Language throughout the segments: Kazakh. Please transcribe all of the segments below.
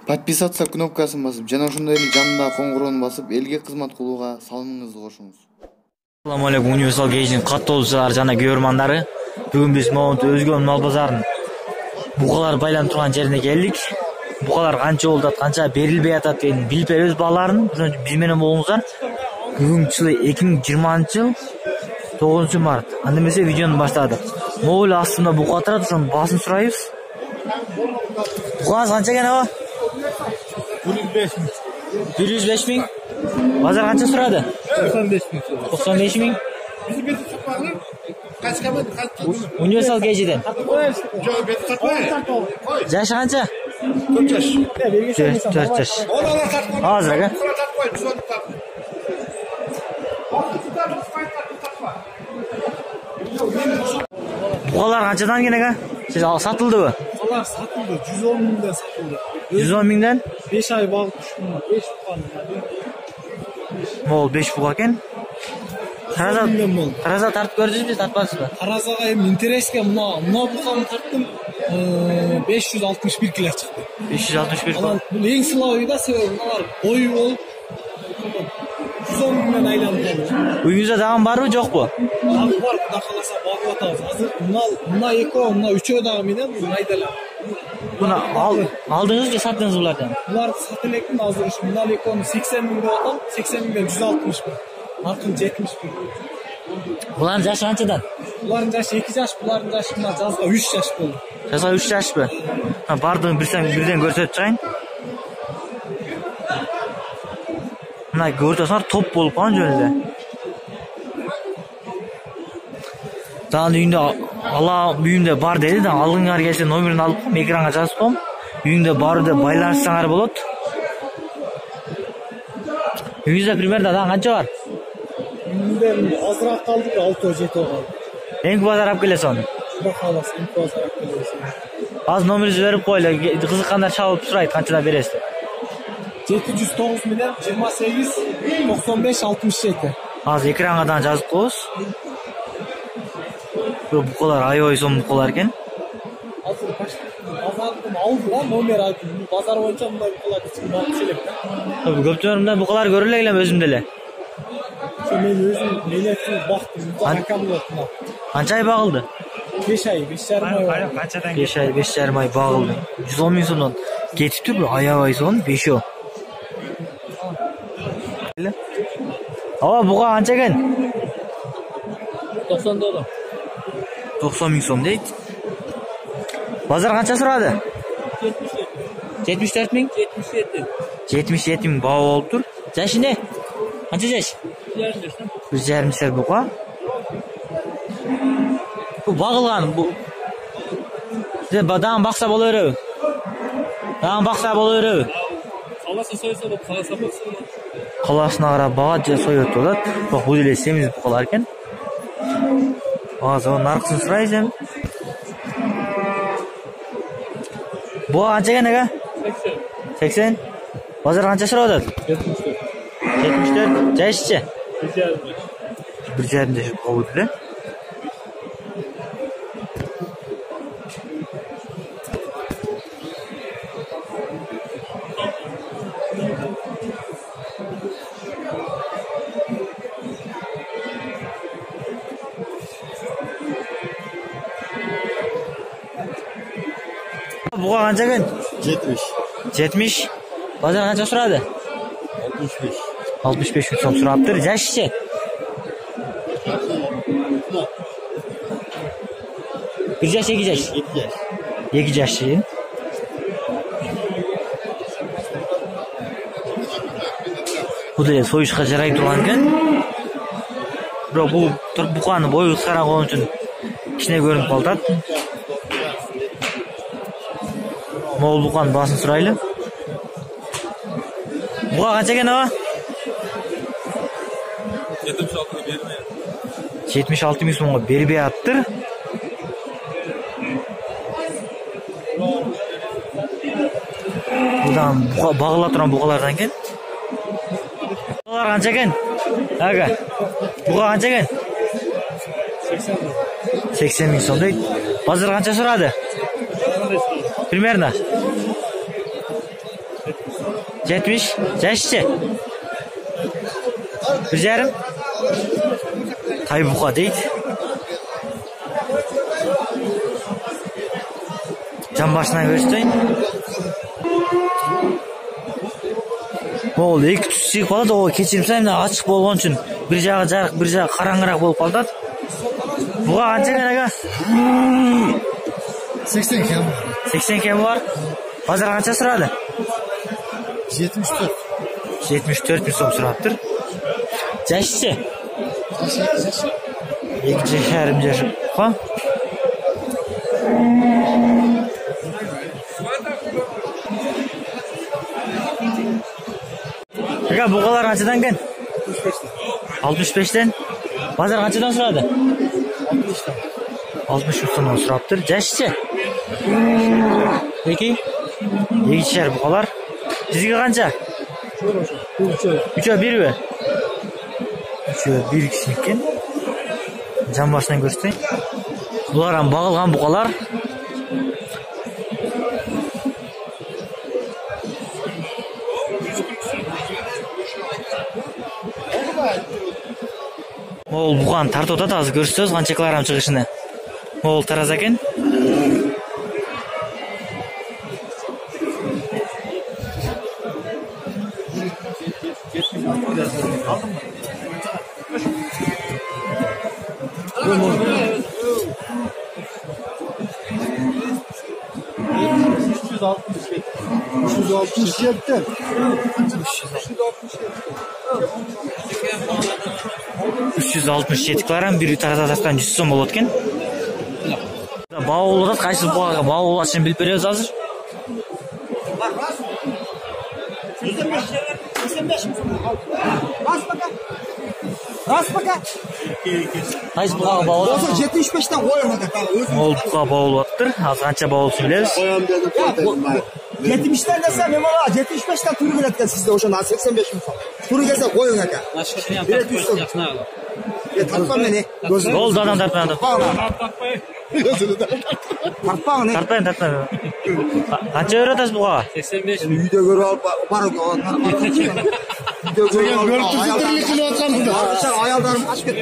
Подписаться кнопкасын басып, жана ошондой эле жанындагы коңгуроону басып, элге кызмат кылууга салымыңызды кошуңуз. Assalamu alaykum Universal Gage'in каттоочулары жана көрөрмандары. Бүгүн биз могунту өзгөн мал базарынын букалар байланып турган жерине келдик. Букалар канча болуп атат, канча берилбей атат дегенди билип беребиз бааларын. Ошон үчүн биз менен болуңуздар. Бүгүнкү жылы 2020-жыл 9 март. Анда эмесе видеону баштадык. Могул астында бука турат, ошонун баасын сурайбыз. Букаңыз канча экен аба? 105 миң. Базар канча сурады? 95 миң. Universal Gage'ден. Жашы канча? 4 жаш. 4 жаш. Азыр ака. Букалар канчадан экен ака? Сиз сатылдыбы? Букалар сатылды, 110 миңден сатылды. 110 миңден? 5 ай багып түшкөн, 5 буканы. Могул 5 бука экен. Тараза тартып көрдүңүзбү, тартпадыңызбы? Таразага эми интереске мына буканы тарттым. 561 кило чыкты. 561 кило. Бул эң сылабы да, себеби мыналар бою болуп 110 миңден айланды. Үйүңүздө дагы барбы, жокпу? Бар, куда каласа багып атабыз. Азыр мына экөө, мына үчөө дагы менен майдалар. Буна алдыңыз же саттыңыз булардан? Буларды сатып элекмин азыр ушу мына экөөнү 80 миң деп атам, 80 миңден 160 миң. Акын 70 миң. Булардын жашы канчадан? Булардын жашы 2 жаш, булардын жашы мына жазга 3 жаш болду. Жазга 3 жашпы? Бардыгын бирден көрсөтүп чыгайын. Мына көрсөңөр топ болуп калган жөн эле. Дагы үйүндө үйүндө бар деди да, алгыңар келсе номерин алып коем, экранга жазып коем. Үйүндө бар деп байланышсаңар болот. Үйүңүздө примерно дагы канча бар? Үйүндө азыраак калды, 6-7 калды. Эң базар алып келесиз аны? Куда каласа, эң базар алып келебиз. Азыр номеринизди берип коелу, кызыккандар чалып сурайт, канчадан бересиз? 709 менен 28 95 67. Азыр экранга дагы жазып коебуз. Букалар аябай сом букалар экен. Азыр базардын алды да, номер айтып, базар боюнча мындай букалар кичине багып элек да. Көптөн мындай букалар көрө элем өзүм деле. Мен өзүм менетип бактым, акам болот мына. Канча ай багылды? 5 ай, 5,5 ай. Канчадан? 5 ай, 5,5 ай багылды. 110 миң сомдон кетиптир, бир аябай сом, 5. Ава буга канча экен? 90 доллар. 90 миң сом дейт. Базар канча сурады? 74 миң? 77 миң баа болуптур. Жашы не? Канча жаш? 1,5 жаш бука. Бу багылган, бу. Сиз дагы бакса боло береби? Дагы бакса боло береби? Каласа сойса болуп, каласа болсо. Каласына карап бага же соёт болот. Бирок бул эле семиз букалар экен. Азыр наркысын сурайбыз эми. Буга канча экен ага? 80. Базар канча сурап атат? 74. Жашчы? 1,5 жаш болуп эле. Буга канча экен? 70. Базар канча сурады? 65 миң сом сураптыр. Жашчы? 1 жаш, 2 жаш? 2 жаш экен. Бул эле союшка жарай турган экен. Бирок бул буканы бою кыскарган үчүн кичине көрүнүп калат. Могул буканын баасын сурайлы. Буга канча экен аба? 76 миң сомго бербей аттыр. Будан багыла турган букалардан экен. Bular qancha ekan? Aka. Bu qancha ekan? 80 ming so'm deydi. Hozir qancha so'radi? Примерно. 70. Жашчы. 1,5. Тай буқа дейді. Жан басынан көрсетейін. Ол 2 түссек болады, ол кешірім сұраймын, ашық болған үшін бір жағы жарық, бір жағы қараңғырақ болып қалды. Бұға қанша екен аға? 80 кем. 80 кем бар. Базар қанша сұрады? 74. 74 мың сом сұрап тұр. Жашсы? 2,5 жаш. Қо? Аға, бұғалар қаншадан кен? 65-тен. Базар қаншадан сұрады? 60 мың сұрап тұр. Жашсы? 2,5 бұғалар. Сізге қанша? 3-1 бе? 3-1 кісініккен. Жан басынан көрсетейін. Бұлардан бағылған бұқалар. Ол бұған тарты отады, азы көрсетіңіз қанша килограмм шығышыны. Ол тараз екен. $367 bir тарата тартқан 100 сом болады екен. Бауылдат қайсы бұғаға бауыл ашын біліп береміз азыр. Қайсы бұғаға бауыл? 75-тен қойым. Ол бұға бауыл баттыр. Az қанша бауылсын білеміз. 70'ten desem ben valla 75'ten turu biletken sizde o zaman 85 mi falan. Turu gelse koyun haka. Bilet üstü. Tartmam beni. Ол дадан тартпайды. Tartmam ne? Тартпайын. Қанша өретесіз бұға? 85. Үйде көріп алып бар Үйде көріп алып. Ayaldarım aç ketті.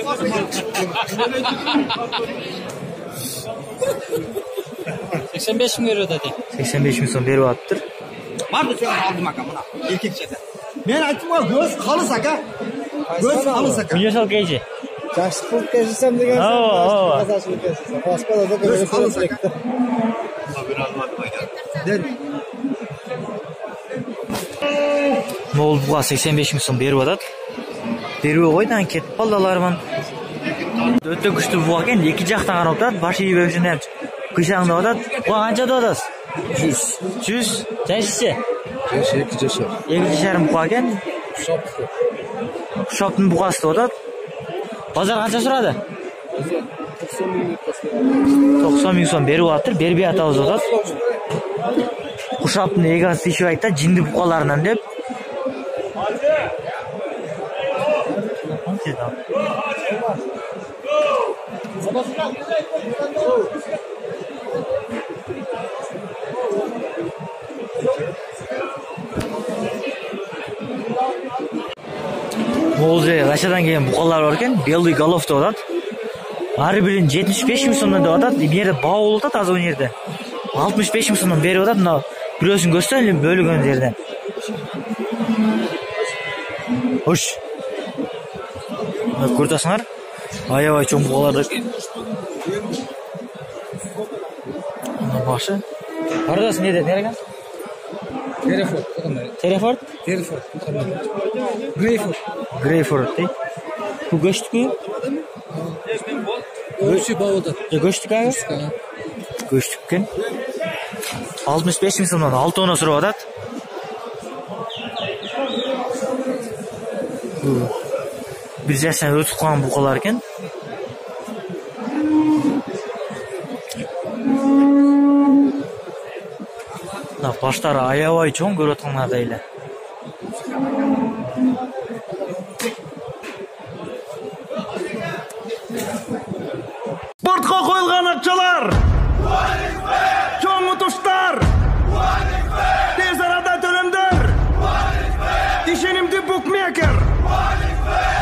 85 мың өреді де. 85 мың сом беріп атыптыр. Vardı sen aldım aka buna. Erkek çete. Ben aytım o göz kalız aka. Göz kalız aka. Универсал кейші. Жашқылық кешісем деген азашылық кешісем. Басқа да Göz kalız aka. Ол бұға 85 мың сом беріп атады. Беруі қойдан кетіп қалдалармын. Өте күшті бұға кен, екі жақтан қарап тұрады. Башы үй бөкшін әміз. Күшаңда атады. Бұға қанша атадыз? 100. Жайшысы? Жашы 2 жашар. 2,5 бұға кен. Құшаптың бұғасы атады. Базар қанша сұрады? 90 мың сом беріп атыр. Бербей атауыз атады. Құшаптың егасы ешіп айтта жинді бұқаларынан деп. Ол же Рашадан келген бұқалар бар екен, белый голов деп атады. Ары бірін 75 мың сомнан деп атады. Берді бауыл атады аз өнерді. 65 мың сомнан беріп атады. Мынау біреусін көрсетейін бөліген жерден. Хош. Көртасыңар? Аябай чоң бұқаларды. Башы. Қарадасы не деді, нереген? Терефорд? Грейфорд дейді. Бұл көштік үй? Көштік ағы? Көштік кен. 65 мың сомнан 6 тонна сұрап атады. Bir жастан өтіп қалған бұқалар екен. Баштары аябай чоң көріп отқандарда елі. Спортқа қойылған ақшалар! Bookmaker.